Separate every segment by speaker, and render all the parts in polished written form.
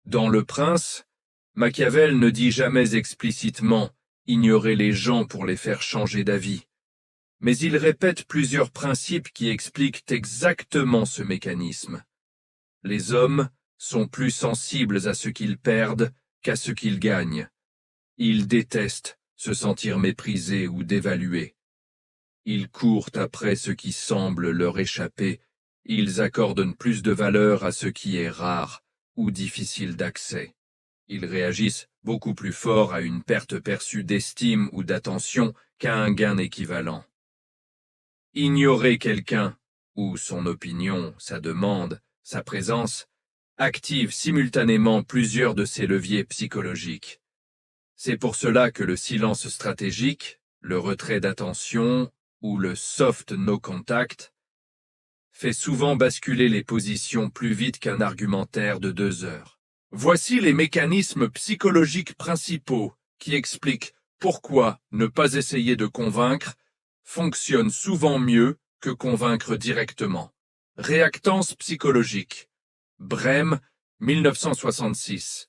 Speaker 1: Dans Le Prince, Machiavel ne dit jamais explicitement « ignorer les gens pour les faire changer d'avis », mais il répète plusieurs principes qui expliquent exactement ce mécanisme. Les hommes sont plus sensibles à ce qu'ils perdent qu'à ce qu'ils gagnent. Ils détestent se sentir méprisés ou dévalués. Ils courent après ce qui semble leur échapper. Ils accordent plus de valeur à ce qui est rare ou difficile d'accès. Ils réagissent beaucoup plus fort à une perte perçue d'estime ou d'attention qu'à un gain équivalent. Ignorer quelqu'un, ou son opinion, sa demande, sa présence, active simultanément plusieurs de ces leviers psychologiques. C'est pour cela que le silence stratégique, le retrait d'attention ou le soft no contact fait souvent basculer les positions plus vite qu'un argumentaire de 2 heures. Voici les mécanismes psychologiques principaux qui expliquent pourquoi ne pas essayer de convaincre fonctionne souvent mieux que convaincre directement. Réactance psychologique. Brehm, 1966.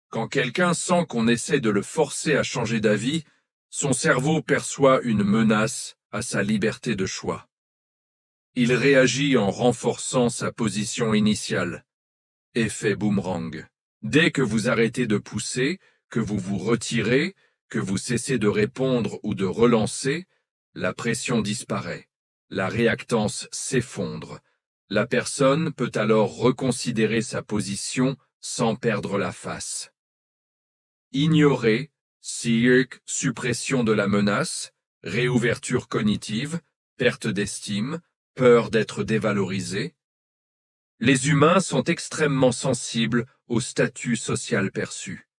Speaker 1: Quand quelqu'un sent qu'on essaie de le forcer à changer d'avis, son cerveau perçoit une menace à sa liberté de choix. Il réagit en renforçant sa position initiale. Effet boomerang. Dès que vous arrêtez de pousser, que vous vous retirez, que vous cessez de répondre ou de relancer, la pression disparaît. La réactance s'effondre. La personne peut alors reconsidérer sa position sans perdre la face. Ignorer, suppression de la menace, réouverture cognitive, perte d'estime, peur d'être dévalorisé. Les humains sont extrêmement sensibles au statut social perçu.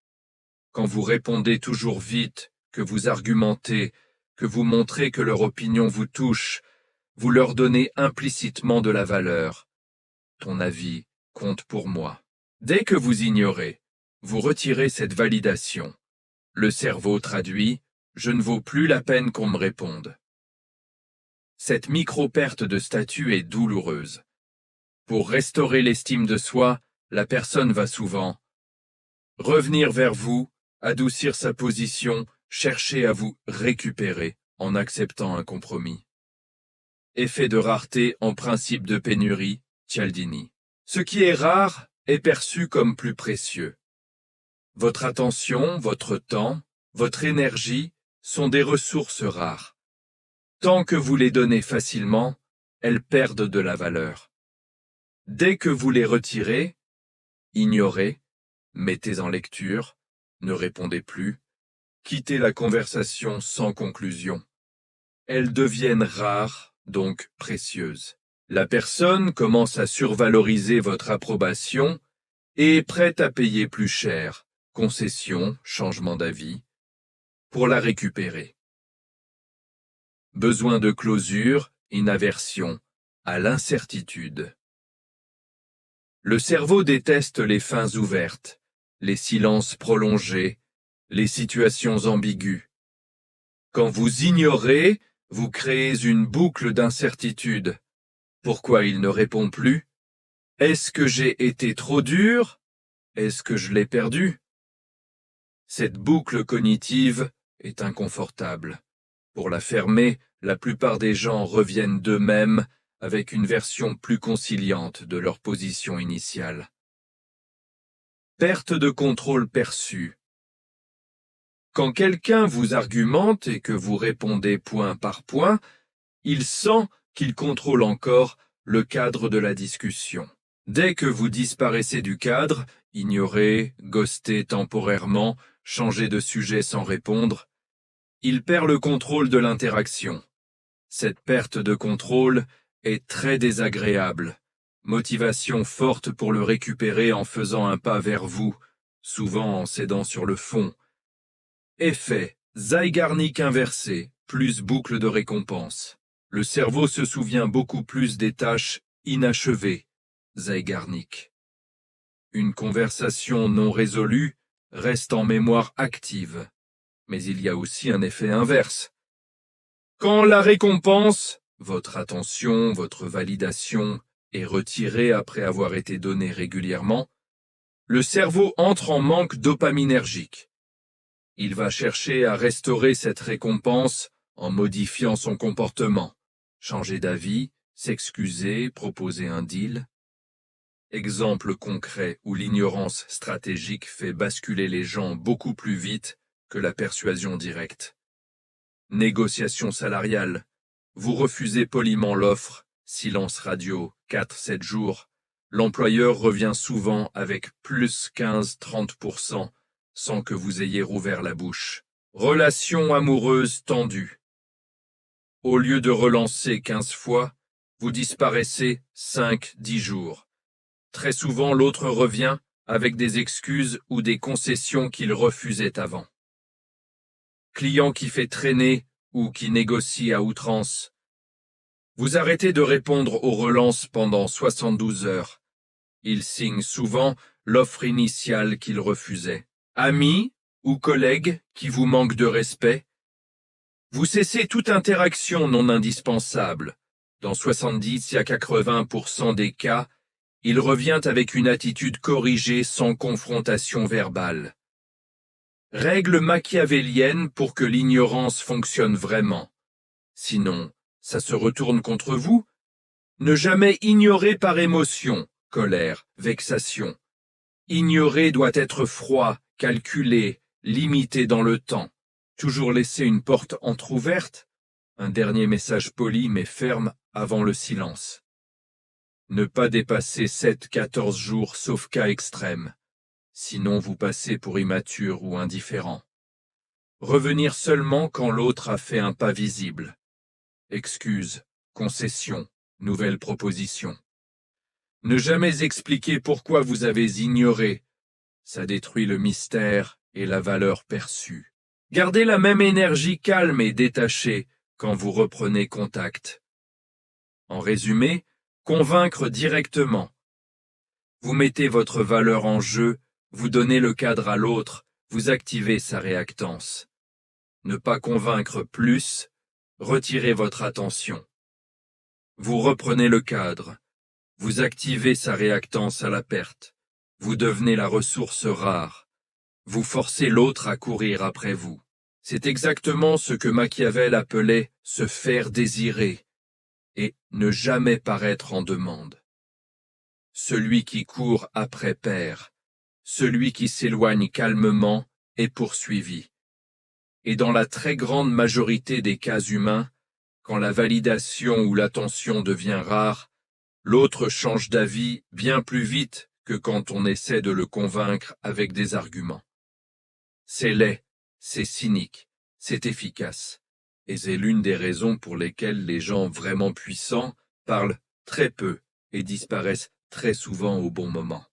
Speaker 1: Quand vous répondez toujours vite, que vous argumentez, que vous montrez que leur opinion vous touche, vous leur donnez implicitement de la valeur. Ton avis compte pour moi. Dès que vous ignorez, vous retirez cette validation. Le cerveau traduit « je ne vaux plus la peine qu'on me réponde ». Cette micro-perte de statut est douloureuse. Pour restaurer l'estime de soi, la personne va souvent revenir vers vous, adoucir sa position, chercher à vous récupérer en acceptant un compromis. Effet de rareté en principe de pénurie, Cialdini. Ce qui est rare est perçu comme plus précieux. Votre attention, votre temps, votre énergie sont des ressources rares. Tant que vous les donnez facilement, elles perdent de la valeur. Dès que vous les retirez, ignorez, mettez en lecture, ne répondez plus, quittez la conversation sans conclusion. Elles deviennent rares, donc précieuses. La personne commence à survaloriser votre approbation et est prête à payer plus cher, concession, changement d'avis, pour la récupérer. Besoin de closure, une aversion à l'incertitude. Le cerveau déteste les fins ouvertes, les silences prolongés, les situations ambiguës. Quand vous ignorez, vous créez une boucle d'incertitude. Pourquoi il ne répond plus? Est-ce que j'ai été trop dur? Est-ce que je l'ai perdu? Cette boucle cognitive est inconfortable. Pour la fermer, la plupart des gens reviennent d'eux-mêmes avec une version plus conciliante de leur position initiale. Perte de contrôle perçue. Quand quelqu'un vous argumente et que vous répondez point par point, il sent qu'il contrôle encore le cadre de la discussion. Dès que vous disparaissez du cadre, ignorez, ghostez temporairement, changez de sujet sans répondre, il perd le contrôle de l'interaction. Cette perte de contrôle est très désagréable. Motivation forte pour le récupérer en faisant un pas vers vous, souvent en cédant sur le fond. Effet, Zeigarnik inversé, plus boucle de récompense. Le cerveau se souvient beaucoup plus des tâches inachevées, Zeigarnik. Une conversation non résolue reste en mémoire active. Mais il y a aussi un effet inverse. Quand la récompense, votre attention, votre validation, est retirée après avoir été donnée régulièrement, le cerveau entre en manque dopaminergique. Il va chercher à restaurer cette récompense en modifiant son comportement, changer d'avis, s'excuser, proposer un deal. Exemple concret où l'ignorance stratégique fait basculer les gens beaucoup plus vite que la persuasion directe. Négociation salariale. Vous refusez poliment l'offre, silence radio, 4-7 jours. L'employeur revient souvent avec plus 15-30% sans que vous ayez rouvert la bouche. Relation amoureuse tendue. Au lieu de relancer 15 fois, vous disparaissez 5-10 jours. Très souvent, l'autre revient avec des excuses ou des concessions qu'il refusait avant. Client qui fait traîner ou qui négocie à outrance. Vous arrêtez de répondre aux relances pendant 72 heures. Il signe souvent l'offre initiale qu'il refusait. Amis ou collègues qui vous manquent de respect. Vous cessez toute interaction non indispensable. Dans 70 à 80% des cas, il revient avec une attitude corrigée sans confrontation verbale. Règle machiavélienne pour que l'ignorance fonctionne vraiment. Sinon, ça se retourne contre vous. Ne jamais ignorer par émotion, colère, vexation. Ignorer doit être froid, calculé, limité dans le temps. Toujours laisser une porte entr'ouverte. Un dernier message poli mais ferme avant le silence. Ne pas dépasser 7-14 jours sauf cas extrême. Sinon vous passez pour immature ou indifférent. Revenir seulement quand l'autre a fait un pas visible. Excuse, concession, nouvelle proposition. Ne jamais expliquer pourquoi vous avez ignoré. Ça détruit le mystère et la valeur perçue. Gardez la même énergie calme et détachée quand vous reprenez contact. En résumé, convaincre directement. Vous mettez votre valeur en jeu, vous donnez le cadre à l'autre, vous activez sa réactance. Ne pas convaincre plus, retirez votre attention. Vous reprenez le cadre, vous activez sa réactance à la perte, vous devenez la ressource rare, vous forcez l'autre à courir après vous. C'est exactement ce que Machiavel appelait se faire désirer et ne jamais paraître en demande. Celui qui court après perd, celui qui s'éloigne calmement est poursuivi. Et dans la très grande majorité des cas humains, quand la validation ou l'attention devient rare, l'autre change d'avis bien plus vite que quand on essaie de le convaincre avec des arguments. C'est laid, c'est cynique, c'est efficace, et c'est l'une des raisons pour lesquelles les gens vraiment puissants parlent très peu et disparaissent très souvent au bon moment.